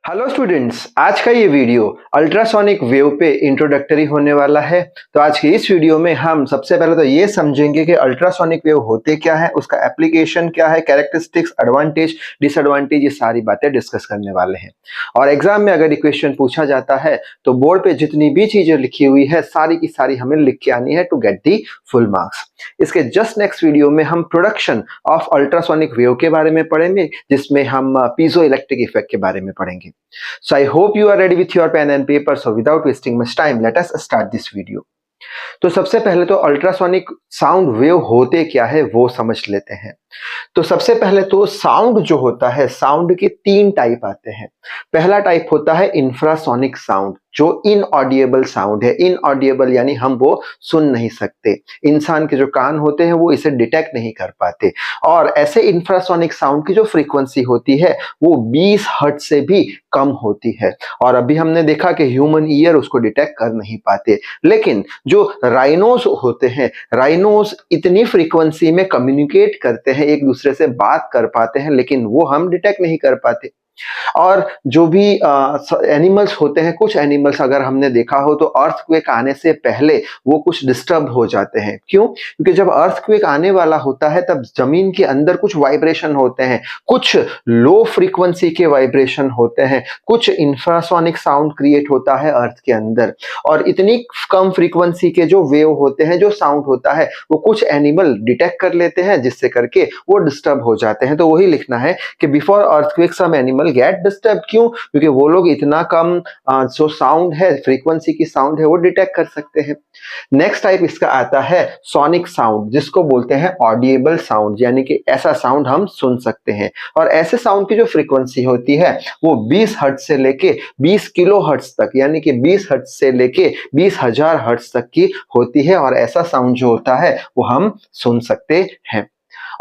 Hello students, आज का ये वीडियो अल्ट्रासोनिक वेव पे इंट्रोडक्टरी होने वाला है। तो आज की इस वीडियो में हम सबसे पहले तो ये समझेंगे कि अल्ट्रासोनिक वेव होते क्या है, उसका एप्लीकेशन क्या है, कैरेक्टरिस्टिक्स, एडवांटेज, डिसएडवांटेज, ये सारी बातें डिस्कस करने वाले हैं। और एग्जाम में अगर ये क्वेश्चन पूछा जाता है तो बोर्ड पे जितनी भी चीजें लिखी हुई है सारी की सारी हमें लिख के आनी है to get the full marks. इसके जस्ट नेक्स्ट वीडियो में हम प्रोडक्शन ऑफ अल्ट्रासोनिक वेव के बारे में पढ़ेंगे, जिसमें हम पीजो इलेक्ट्रिक इफेक्ट के बारे में पढ़ेंगे। So I hope you are ready with your pen and paper. So without wasting much time, let us start this video. तो सबसे पहले तो अल्ट्रासोनिक साउंड वेव होते क्या है वो समझ लेते हैं। तो सबसे पहले तो साउंड जो होता है, साउंड के तीन टाइप आते हैं। पहला टाइप होता है इंफ्रासोनिक साउंड, जो इनऑडिएबल साउंड है। इनऑडिएबल यानी हम वो सुन नहीं सकते, इंसान के जो कान होते हैं वो इसे डिटेक्ट नहीं कर पाते। और ऐसे इंफ्रासोनिक साउंड की जो फ्रीक्वेंसी होती है वो 20 हर्ट्ज से भी कम होती है। और अभी हमने देखा कि ह्यूमन ईयर उसको डिटेक्ट कर नहीं पाते, लेकिन जो राइनोस होते हैं, राइनोस इतनी फ्रीक्वेंसी में कम्युनिकेट करते हैं, एक दूसरे से बात कर पाते हैं, लेकिन वो हम डिटेक्ट नहीं कर पाते। और जो भी एनिमल्स होते हैं, कुछ एनिमल्स अगर हमने देखा हो तो अर्थक्वेक आने से पहले वो कुछ डिस्टर्ब हो जाते हैं। क्यों? क्योंकि जब अर्थक्वेक आने वाला होता है तब जमीन के अंदर कुछ वाइब्रेशन होते हैं, कुछ लो फ्रीक्वेंसी के वाइब्रेशन होते हैं, कुछ इंफ्रासोनिक साउंड क्रिएट होता है अर्थ के अंदर। और इतनी कम फ्रीक्वेंसी के जो वेव होते हैं, जो साउंड होता है, वो कुछ एनिमल डिटेक्ट कर लेते हैं, जिससे करके वो डिस्टर्ब हो जाते हैं। तो वही लिखना है कि before earthquake some animal get disturb. क्यों? क्योंकि वो लोग इतना कम जो साउंड है, फ्रीक्वेंसी की साउंड है, वो डिटेक्ट कर सकते हैं। नेक्स्ट टाइप इसका आता है सोनिक साउंड, जिसको बोलते हैं ऑडिएबल साउंड, यानी कि ऐसा साउंड हम सुन सकते हैं। और ऐसे साउंड की जो फ्रीक्वेंसी होती है वो 20 हर्ट्ज से लेके 20 किलो हर्ट्ज तक, यानी कि 20 हर्ट्ज से लेके 20,000 हर्ट्ज तक की होती है। और ऐसा साउंड जो होता है वो हम सुन सकते हैं।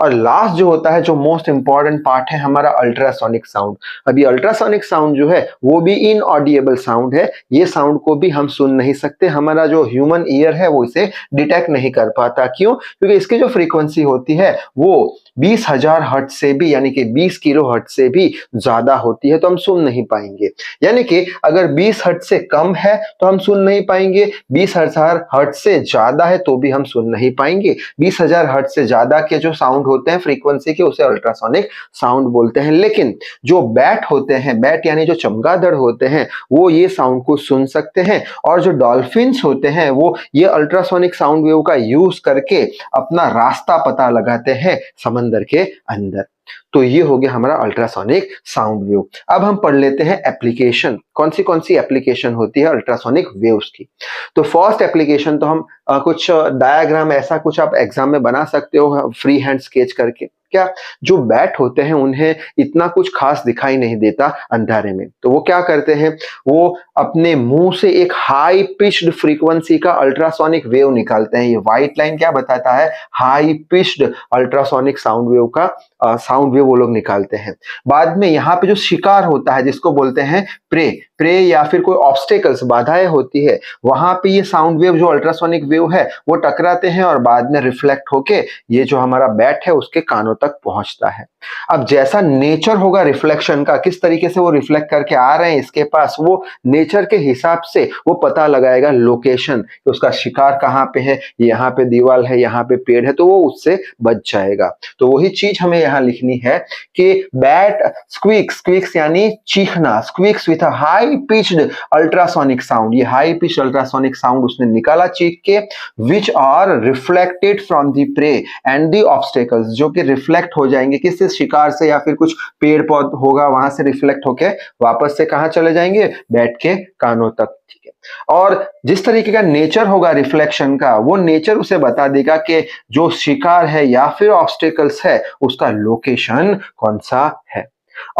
और लास्ट जो होता है, जो मोस्ट इंपॉर्टेंट पार्ट है हमारा, अल्ट्रासोनिक साउंड। अभी अल्ट्रासोनिक साउंड जो है वो भी इनऑडिएबल साउंड है। ये साउंड को भी हम सुन नहीं सकते, हमारा जो ह्यूमन ईयर है वो इसे डिटेक्ट नहीं कर पाता। क्यों? क्योंकि इसकी जो फ्रीक्वेंसी होती है वो 20,000 हर्ट्ज से भी, यानी कि 20 किलो हर्ट्ज से भी ज्यादा होती है, तो हम सुन नहीं पाएंगे। यानी कि अगर 20 हर्ट्ज से कम है तो हम सुन नहीं पाएंगे, 20,000 हर्ट्ज से ज्यादा है तो भी हम सुन नहीं पाएंगे। 20,000 हर्ट्ज से ज्यादा के जो साउंड होते हैं फ्रीक्वेंसी के, उसे अल्ट्रासोनिक साउंड बोलते हैं। लेकिन जो बैट होते हैं, बैट यानी जो चमगादड़ होते हैं, वो ये साउंड को सुन सकते हैं। और जो डॉल्फिन्स होते हैं वो ये अल्ट्रासोनिक साउंड वेव का यूज करके अपना रास्ता पता लगाते हैं समंदर के अंदर। तो ये हो गया हमारा अल्ट्रासोनिक साउंड वेव। अब हम पढ़ लेते हैं एप्लीकेशन, कौन सी एप्लीकेशन होती है अल्ट्रासोनिक वेव्स की। तो फर्स्ट एप्लीकेशन तो हम कुछ डायग्राम ऐसा कुछ आप एग्जाम में बना सकते हो फ्री हैंड स्केच करके। क्या? जो बैट होते हैं उन्हें इतना कुछ खास दिखाई नहीं देता अंधारे में, तो वो क्या करते हैं, वो अपने मुंह से एक हाई पिच्ड फ्रीक्वेंसी का अल्ट्रासोनिक वेव निकालते हैं। ये व्हाइट लाइन क्या बताता है? High pitched ultrasonic sound wave का साउंड वेव वो लोग निकालते हैं। बाद में यहाँ पे जो शिकार होता है, जिसको बोलते हैं प्रे या फिर कोई ऑब्स्टेकल्स, बाधाएं होती है, वहां पे ये साउंड वेव जो अल्ट्रासोनिक वेव है वो टकराते हैं और बाद में रिफ्लेक्ट होके ये जो हमारा बैट है उसके कानों तक पहुंचता है। अब जैसा नेचर होगा रिफ्लेक्शन का, किस तरीके से वो रिफ्लेक्ट करके आ रहे हैं इसके पास, वो नेचर के हिसाब से वो पता लगाएगा लोकेशन, कि उसका शिकार कहाँ पे है, यहाँ पे दीवार है, यहाँ पे पेड़ है, तो वो उससे बच जाएगा। तो वही चीज हमें यहाँ लिखनी है कि बैट स्क्वीक्स यानी चीखना, squeaks with a high pitched ultrasonic sound. ये हाई पिच्ड अल्ट्रासोनिक साउंड उसने निकाला चीख के, which are reflected from the prey and the obstacles, जो कि रिफ्लेक्ट हो जाएंगे किससे? शिकार से, या फिर कुछ पेड़ पौधा होगा वहां से रिफ्लेक्ट होके वापस से कहां चले जाएंगे? बैट के कानों तक। ठीक है। और जिस तरीके का नेचर होगा रिफ्लेक्शन का, वो नेचर उसे बता देगा कि जो शिकार है या फिर ऑब्स्टेकल्स है उसका लोकेशन कौन सा है।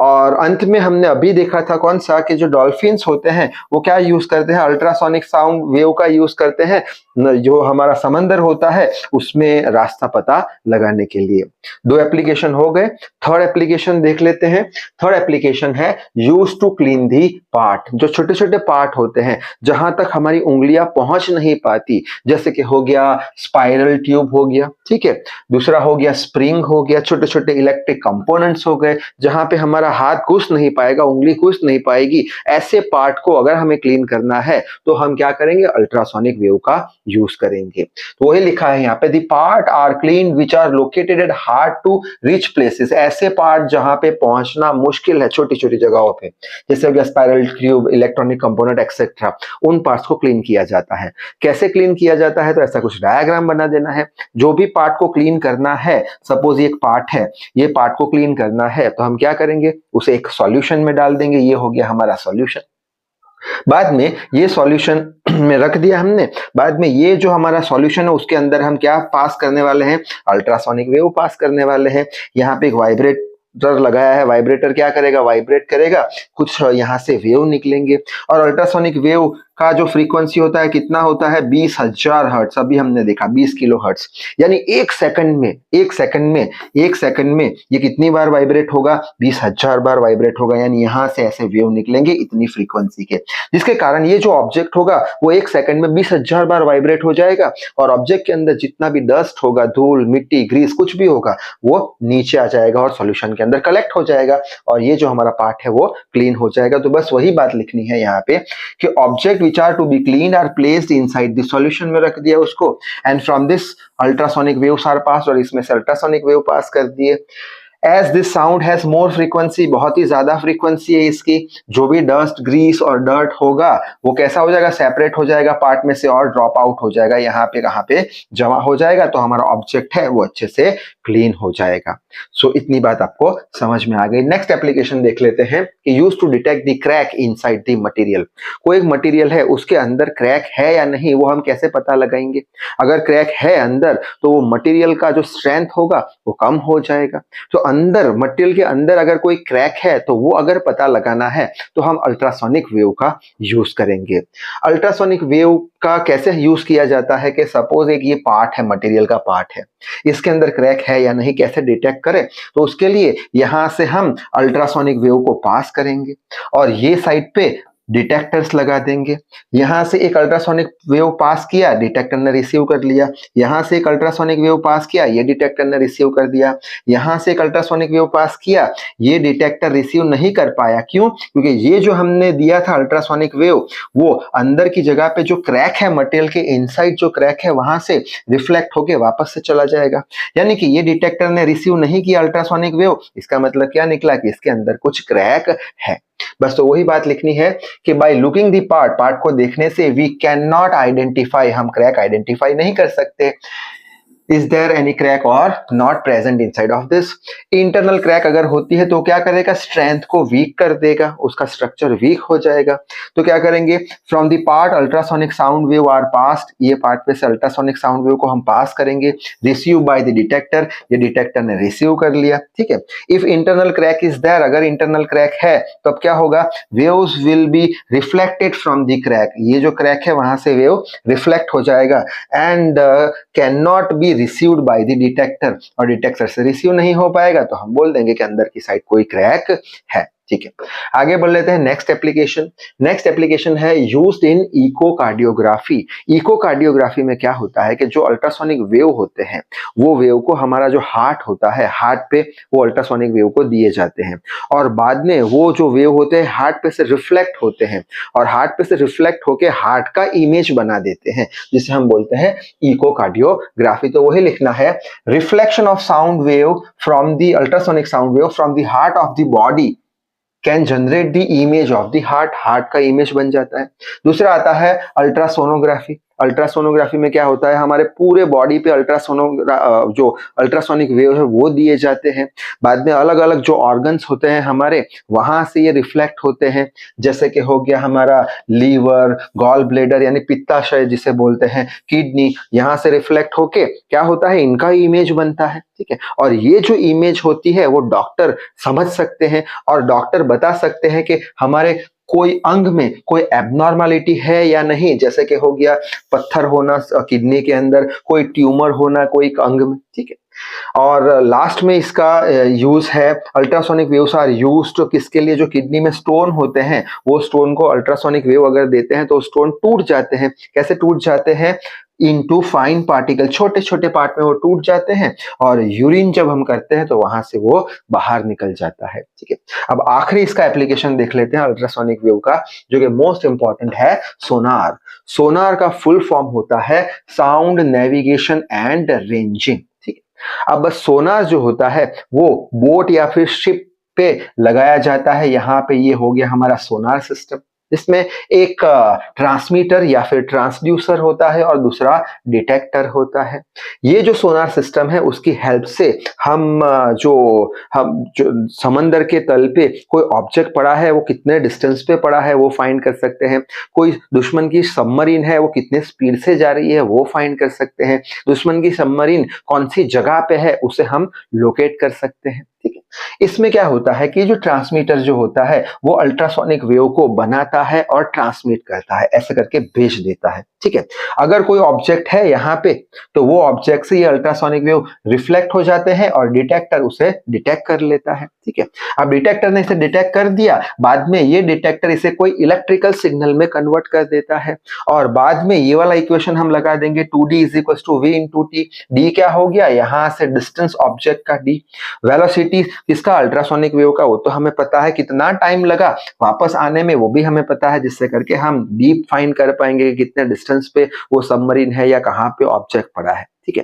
और अंत में हमने अभी देखा था कौन सा, कि जो डॉल्फिन्स होते हैं वो क्या यूज करते हैं? अल्ट्रासोनिक साउंड वेव का यूज करते हैं, जो हमारा समंदर होता है उसमें रास्ता पता लगाने के लिए। दो एप्लीकेशन हो गए। थर्ड एप्लीकेशन देख लेते हैं। थर्ड एप्लीकेशन है use to clean the part, जो छोटे छोटे पार्ट होते हैं जहां तक हमारी उंगलियां पहुंच नहीं पाती, जैसे कि हो गया स्पाइरल ट्यूब हो गया, ठीक है, दूसरा हो गया स्प्रिंग हो गया, छोटे छोटे इलेक्ट्रिक कंपोनेंट्स हो गए जहां पे हमारा हाथ घुस नहीं पाएगा, उंगली घुस नहीं पाएगी, ऐसे पार्ट को अगर हमें क्लीन करना है तो हम क्या करेंगे, अल्ट्रासोनिक वेव का यूज करेंगे। तो वही लिखा है यहाँ पे, the part are clean which are located at hard to reach places, ऐसे पार्ट जहां पे पहुंचना मुश्किल है छोटी छोटी जगहों पे, जैसे हो गया spiral tube, electronic component etcetera, उन पार्ट्स को क्लीन किया जाता है। कैसे क्लीन किया जाता है, तो ऐसा कुछ डायग्राम बना देना है। जो भी पार्ट को क्लीन करना है, सपोज ये एक पार्ट है, ये पार्ट को क्लीन करना है तो हम क्या करेंगे, उसे एक सॉल्यूशन में डाल देंगे, ये हो गया हमारा सॉल्यूशन। बाद में ये सॉल्यूशन में रख दिया हमने, बाद में ये जो हमारा सॉल्यूशन है उसके अंदर हम क्या पास करने वाले हैं, अल्ट्रासोनिक वेव पास करने वाले हैं। यहाँ पे एक वाइब्रेटर लगाया है, वाइब्रेटर क्या करेगा, वाइब्रेट करेगा, कुछ यहाँ से वेव निकलेंगे। और अल्ट्रासोनिक वेव का जो फ्रीक्वेंसी होता है कितना होता है, 20,000 हर्ट्ज, अभी हमने देखा 20 किलो हर्ट्ज, यानी एक सेकंड में ये कितनी बार वाइब्रेट होगा, 20,000 बार वाइब्रेट होगा, यानी यहां से ऐसे वेव निकलेंगे इतनी फ्रीक्वेंसी के, जिसके कारण ये जो ऑब्जेक्ट होगा वो एक सेकंड में 20,000 बार वाइब्रेट हो जाएगा, और ऑब्जेक्ट के अंदर जितना भी डस्ट होगा, धूल, मिट्टी, ग्रीस, कुछ भी होगा, वो नीचे आ जाएगा और सॉल्यूशन के अंदर कलेक्ट हो जाएगा, और ये जो हमारा पार्ट है वो क्लीन हो जाएगा। तो बस वही बात लिखनी है यहाँ पे कि object which are to be cleaned are placed inside the solution में रख दिया उसको, and from this ultrasonic waves are passed, और इसमें से अल्ट्रासोनिक वेव पास कर दिए। As this sound has more frequency, बहुत ही ज्यादा फ्रीक्वेंसी है इसकी, जो भी डस्ट, ग्रीस और डर्ट होगा वो कैसा हो जाएगा, सेपरेट हो जाएगा पार्ट में से और ड्रॉप आउट हो जाएगा, यहाँ पे कहाँ पे जमा हो जाएगा, तो हमारा ऑब्जेक्ट है वो अच्छे से क्लीन हो जाएगा। सो इतनी बात आपको समझ में आ गई। नेक्स्ट एप्लीकेशन देख लेते हैं कि use to detect the crack inside the material. कोई एक मटेरियल है उसके अंदर क्रैक है या नहीं, वो हम कैसे पता लगाएंगे। अगर क्रैक है अंदर तो वो मटेरियल का जो स्ट्रेंथ होगा वो कम हो जाएगा। तो अंदर मटेरियल के अंदर अगर कोई क्रैक है तो वो अगर पता लगाना है तो हम अल्ट्रासोनिक वेव का यूज करेंगे। अल्ट्रासोनिक वेव का कैसे यूज किया जाता है कि सपोज एक ये पार्ट है, मटेरियल का पार्ट है, इसके अंदर क्रैक है या नहीं कैसे डिटेक्ट करें, तो उसके लिए यहां से हम अल्ट्रासोनिक वेव को पास करेंगे और ये साइड पे डिटेक्टर्स लगा देंगे। यहां से एक अल्ट्रासोनिक वेव पास किया, डिटेक्टर ने रिसीव कर लिया, यहां से एक अल्ट्रासोनिक वेव पास किया, ये डिटेक्टर ने रिसीव कर दिया, यहां से एक अल्ट्रासोनिक वेव पास किया, ये डिटेक्टर रिसीव नहीं कर पाया। क्यों? क्योंकि ये जो हमने दिया था अल्ट्रासोनिक वेव वो अंदर की जगह पे जो क्रैक है, मटेरियल के इनसाइड जो क्रैक है वहां से रिफ्लेक्ट होके वापस से चला जाएगा। यानी कि ये डिटेक्टर ने रिसीव नहीं किया अल्ट्रासोनिक वेव, इसका मतलब क्या निकला कि इसके अंदर कुछ क्रैक है। बस तो वही बात लिखनी है कि बाय लुकिंग दी पार्ट को देखने से वी कैन नॉट आइडेंटिफाई, हम क्रैक आइडेंटिफाई नहीं कर सकते। इज देयर एनी क्रैक और not present inside of this. Internal crack अगर होती है तो क्या करेगा, स्ट्रेंथ को वीक कर देगा, उसका स्ट्रक्चर वीक हो जाएगा। तो क्या करेंगे, from the part ultrasonic sound wave are passed, ये पार्ट पे से अल्ट्रासोनिक साउंड वेव को हम पास करेंगे, रिसीव बाय द डिटेक्टर, ये डिटेक्टर ने रिसीव कर लिया, ठीक है। If internal crack is there, अगर इंटरनल क्रैक है तो अब क्या होगा, waves will be reflected from the crack, ये जो क्रैक है वहां से वेव रिफ्लेक्ट हो जाएगा, and can not be received by the detector, और डिटेक्टर से रिसीव नहीं हो पाएगा तो हम बोल देंगे कि अंदर की साइड कोई क्रैक है, ठीक है। आगे बढ़ लेते हैं नेक्स्ट एप्लीकेशन। नेक्स्ट एप्लीकेशन है यूज्ड इन इकोकार्डियोग्राफी। इकोकार्डियोग्राफी में क्या होता है कि जो अल्ट्रासोनिक वेव होते हैं वो वेव को हमारा जो हार्ट होता है, हार्ट पे वो अल्ट्रासोनिक वेव को दिए जाते हैं, और बाद में वो जो वेव होते हैं हार्ट पे से रिफ्लेक्ट होते हैं, और हार्ट पे से रिफ्लेक्ट होके हार्ट का इमेज बना देते हैं, जिसे हम बोलते हैं इकोकार्डियोग्राफी। तो वही लिखना है, reflection of sound wave from the ultrasonic sound wave from the heart of the body can generate the image of the heart, heart का इमेज बन जाता है। दूसरा आता है अल्ट्रासोनोग्राफी। अल्ट्रासोनोग्राफी में क्या होता है, हमारे पूरे बॉडी पे जो अल्ट्रासोनिक वेव है वो दिए जाते हैं, बाद में अलग अलग जो ऑर्गन्स होते हैं हमारे वहां से ये रिफ्लेक्ट होते हैं, जैसे कि हो गया हमारा लीवर, गॉल ब्लेडर यानी पित्ताशय जिसे बोलते हैं, किडनी, यहाँ से रिफ्लेक्ट होके क्या होता है, इनका इमेज बनता है, ठीक है। और ये जो इमेज होती है वो डॉक्टर समझ सकते हैं और डॉक्टर बता सकते हैं कि हमारे कोई अंग में कोई एबनॉर्मलिटी है या नहीं, जैसे कि हो गया पत्थर होना किडनी के अंदर, कोई ट्यूमर होना कोई अंग में, ठीक है। और लास्ट में इसका यूज है, अल्ट्रासोनिक वेव्स आर यूज्ड किसके लिए, जो किडनी में स्टोन होते हैं वो स्टोन को अल्ट्रासोनिक वेव अगर देते हैं तो स्टोन टूट जाते हैं। कैसे टूट जाते हैं, इनटू फाइन पार्टिकल, छोटे छोटे पार्ट में वो टूट जाते हैं और यूरिन जब हम करते हैं तो वहां से वो बाहर निकल जाता है। ठीक है, अब आखिरी इसका एप्लीकेशन देख लेते हैं अल्ट्रासोनिक वेव का, जो कि मोस्ट इंपॉर्टेंट है, सोनार। सोनार का फुल फॉर्म होता है साउंड नेविगेशन एंड रेंजिंग। ठीक है, अब बस सोनार जो होता है वो बोट या फिर शिप पे लगाया जाता है। यहाँ पे ये हो गया हमारा सोनार सिस्टम, जिसमें एक ट्रांसमीटर या फिर ट्रांसड्यूसर होता है और दूसरा डिटेक्टर होता है। ये जो सोनार सिस्टम है उसकी हेल्प से हम जो समंदर के तल पे कोई ऑब्जेक्ट पड़ा है वो कितने डिस्टेंस पे पड़ा है वो फाइंड कर सकते हैं। कोई दुश्मन की सबमरीन है वो कितने स्पीड से जा रही है वो फाइंड कर सकते हैं। दुश्मन की सबमरीन कौन सी जगह पे है उसे हम लोकेट कर सकते हैं। ठीक है, इसमें क्या होता है कि जो ट्रांसमीटर जो होता है वो अल्ट्रासोनिक वेव को बनाता है और ट्रांसमिट करता है, ऐसे करके भेज देता है। ठीक है, अगर कोई ऑब्जेक्ट है यहाँ पे तो वो ऑब्जेक्ट से ये अल्ट्रासोनिक वेव रिफ्लेक्ट हो जाते हैं और डिटेक्टर उसे डिटेक्ट कर लेता है। ठीक है, अब डिटेक्टर ने इसे डिटेक्ट कर दिया, बाद में ये डिटेक्टर इसे कोई इलेक्ट्रिकल सिग्नल में कन्वर्ट कर देता है और बाद में ये वाला इक्वेशन हम लगा देंगे 2d is equal to v into t. D क्या हो गया, यहाँ से डिस्टेंस ऑब्जेक्ट का d, वेलोसिटी किसका, अल्ट्रासोनिक वेव का, वो तो हमें पता है, कितना टाइम लगा वापस आने में वो भी हमें पता है, जिससे करके हम डीप फाइंड कर पाएंगे कि कितने डिस्टेंस पे वो सबमरीन है या कहाँ पे ऑब्जेक्ट पड़ा है। ठीक है,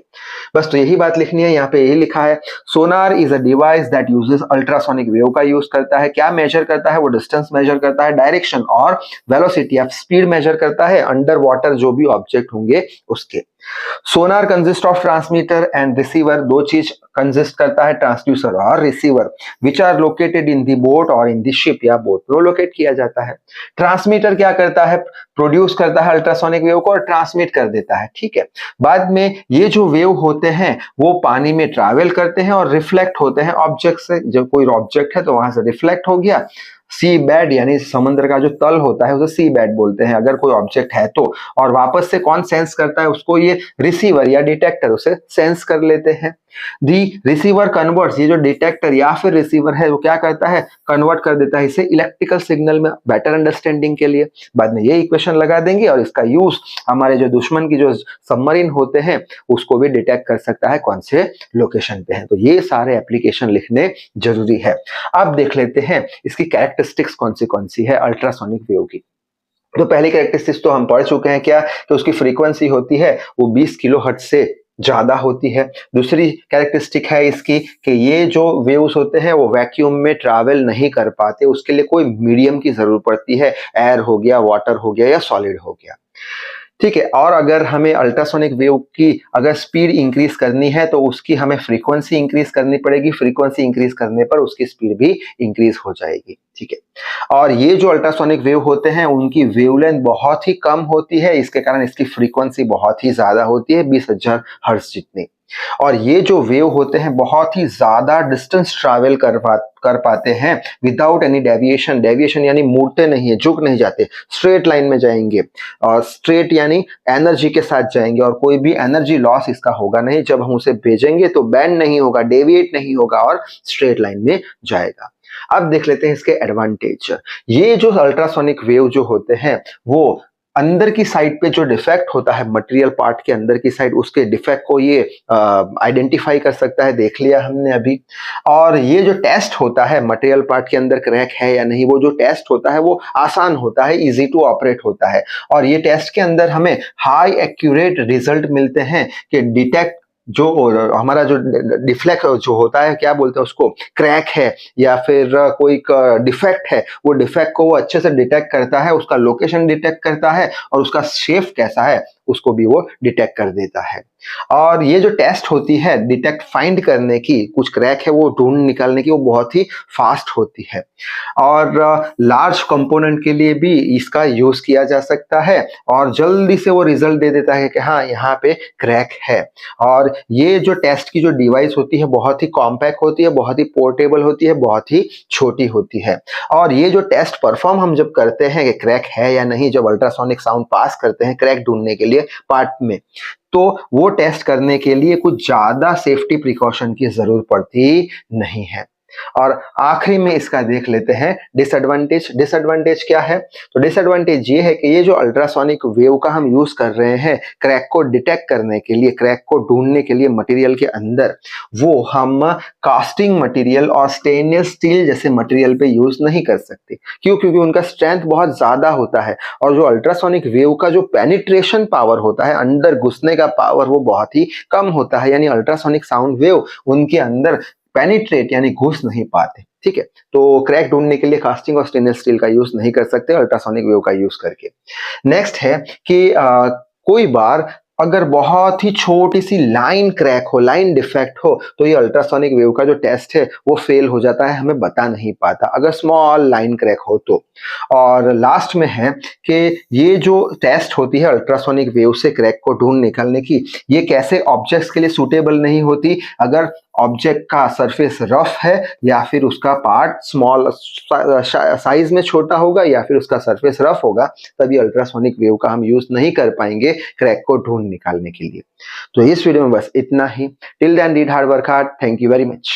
बस तो यही बात लिखनी है। यहाँ पे यही लिखा है, sonar is a device that uses ultrasonic wave का यूज करता है। क्या मेजर करता है, वो डिस्टेंस मेजर करता है, डायरेक्शन और वेलोसिटी या स्पीड मेजर करता है अंडर वाटर जो भी ऑब्जेक्ट होंगे उसके। Sonar consist of transmitter and receiver, दो चीज कंसिस्ट करता है, ट्रांसड्यूसर और receiver, which are located in the boat और इन दी शिप, या बोट में लोकेट किया जाता है। ट्रांसमीटर क्या करता है, प्रोड्यूस करता है अल्ट्रासोनिक वेव को और ट्रांसमिट कर देता है। ठीक है, बाद में ये जो वेव होते हैं वो पानी में ट्रैवल करते हैं और रिफ्लेक्ट होते हैं ऑब्जेक्ट से। जब कोई ऑब्जेक्ट है तो वहां से रिफ्लेक्ट हो गया, सी बेड यानी समुद्र का जो तल होता है उसे सी बेड बोलते हैं अगर कोई ऑब्जेक्ट है तो, और वापस से कौन सेंस करता है उसको, ये रिसीवर या डिटेक्टर उसे सेंस कर लेते हैं। दी रिसीवर कन्वर्ट्स, ये जो डिटेक्टर या फिर रिसीवर है वो क्या करता है, कन्वर्ट कर देता है इसे इलेक्ट्रिकल सिग्नल में बेटर अंडरस्टैंडिंग के लिए। बाद में ये इक्वेशन लगा देंगे और इसका यूज हमारे जो दुश्मन की जो सबमरीन होते हैं उसको भी डिटेक्ट कर सकता है कौन से लोकेशन पे है। तो ये सारे एप्लीकेशन लिखने जरूरी है। अब देख लेते हैं इसकी कैरेक्टरिस्टिक्स कौन सी है अल्ट्रासोनिक वेव की। तो पहली कैरेक्टरिस्टिक्स तो हम पढ़ चुके हैं, क्या कि उसकी फ्रीक्वेंसी होती है वो 20 किलोहर्ट्ज से ज्यादा होती है। दूसरी कैरेक्टरिस्टिक है इसकी कि ये जो वेव्स होते हैं वो वैक्यूम में ट्रैवल नहीं कर पाते, उसके लिए कोई मीडियम की जरूरत पड़ती है, एयर हो गया, वाटर हो गया या सॉलिड हो गया। ठीक है, और अगर हमें अल्ट्रासोनिक वेव की अगर स्पीड इंक्रीज करनी है तो उसकी हमें फ्रीक्वेंसी इंक्रीज करनी पड़ेगी, फ्रीक्वेंसी इंक्रीज करने पर उसकी स्पीड भी इंक्रीज हो जाएगी। ठीक है, और ये जो अल्ट्रासोनिक वेव होते हैं उनकी वेवलेंथ बहुत ही कम होती है, इसके कारण इसकी फ्रीक्वेंसी बहुत ही ज्यादा होती है, 20,000 हर्ट्ज जितनी। और ये जो वेव होते हैं बहुत ही ज्यादा डिस्टेंस ट्रैवल कर पाते हैं विदाउट एनी डेविएशन। डेविएशन यानी मुड़ते नहीं है, झुक नहीं जाते, स्ट्रेट लाइन में जाएंगे, और स्ट्रेट यानी एनर्जी के साथ जाएंगे और कोई भी एनर्जी लॉस इसका होगा नहीं। जब हम उसे भेजेंगे तो बैंड नहीं होगा, डेविएट नहीं होगा और स्ट्रेट लाइन में जाएगा। अब देख लेते हैं इसके एडवांटेज। ये जो अल्ट्रासोनिक वेव जो होते हैं वो अंदर की साइड पे जो डिफेक्ट होता है मटेरियल पार्ट के अंदर की साइड, उसके डिफेक्ट को ये आइडेंटिफाई कर सकता है, देख लिया हमने अभी। और ये जो टेस्ट होता है मटेरियल पार्ट के अंदर क्रैक है या नहीं, वो जो टेस्ट होता है वो आसान होता है, इजी टू ऑपरेट होता है। और ये टेस्ट के अंदर हमें हाई एक्यूरेट रिजल्ट मिलते हैं कि डिटेक्ट जो हमारा जो डिफ्लेक्ट जो होता है, क्या बोलते हैं उसको, क्रैक है या फिर कोई डिफेक्ट है, वो डिफेक्ट को वो अच्छे से डिटेक्ट करता है, उसका लोकेशन डिटेक्ट करता है और उसका शेप कैसा है उसको भी वो डिटेक्ट कर देता है। और ये जो टेस्ट होती है डिटेक्ट फाइंड करने की, कुछ क्रैक है वो ढूंढ निकालने की, वो बहुत ही फास्ट होती है। और लार्ज कंपोनेंट के लिए भी इसका यूज किया जा सकता है और जल्दी से वो रिजल्ट दे देता है कि हाँ यहाँ पे क्रैक है। और ये जो टेस्ट की जो डिवाइस होती है बहुत ही कॉम्पैक्ट होती है, बहुत ही पोर्टेबल होती है, बहुत ही छोटी होती है। और ये जो टेस्ट परफॉर्म हम जब करते हैं कि क्रैक है या नहीं, जब अल्ट्रासोनिक साउंड पास करते हैं क्रैक ढूंढने के लिए पार्ट में, तो वो टेस्ट करने के लिए कुछ ज्यादा सेफ्टी प्रिकॉशन की जरूरत पड़ती नहीं है। और आखिरी में इसका देख लेते हैं डिसएडवांटेज। डिसएडवांटेज क्या है? तो डिसएडवांटेज ये है कि ये जो अल्ट्रासोनिक वेव का हम यूज कर रहे हैं क्रैक को डिटेक्ट करने के लिए, क्रैक को ढूंढने के लिए मटेरियल के अंदर, वो हम कास्टिंग मटेरियल और स्टेनलेस स्टील जैसे मटेरियल पे यूज नहीं कर सकते। क्यों? क्योंकि उनका स्ट्रेंथ बहुत ज्यादा होता है और जो अल्ट्रासोनिक वेव का जो पेनिट्रेशन पावर होता है, अंदर घुसने का पावर, वो बहुत ही कम होता है। यानी अल्ट्रासोनिक साउंड वेव उनके अंदर पेनिट्रेट यानी घुस नहीं पाते। ठीक है, तो क्रैक ढूंढने के लिए कास्टिंग और स्टेनलेस स्टील का यूज नहीं कर सकते अल्ट्रासोनिक वेव का यूज करके। नेक्स्ट है कि कोई बार अगर बहुत ही छोटी सी लाइन क्रैक हो, लाइन डिफेक्ट हो, तो ये अल्ट्रासोनिक वेव का जो टेस्ट है वो फेल हो जाता है, हमें बता नहीं पाता अगर स्मॉल लाइन क्रैक हो तो। और लास्ट में है कि ये जो टेस्ट होती है अल्ट्रासोनिक वेव से क्रैक को ढूंढ निकालने की, ये कैसे ऑब्जेक्ट्स के लिए सूटेबल नहीं होती? अगर ऑब्जेक्ट का सरफेस रफ है या फिर उसका पार्ट स्मॉल साइज में छोटा होगा या फिर उसका सरफेस रफ होगा, तभी अल्ट्रासोनिक वेव का हम यूज नहीं कर पाएंगे क्रैक को ढूंढ निकालने के लिए। तो इस वीडियो में बस इतना ही। Till then read hard, work hard. Thank you very much.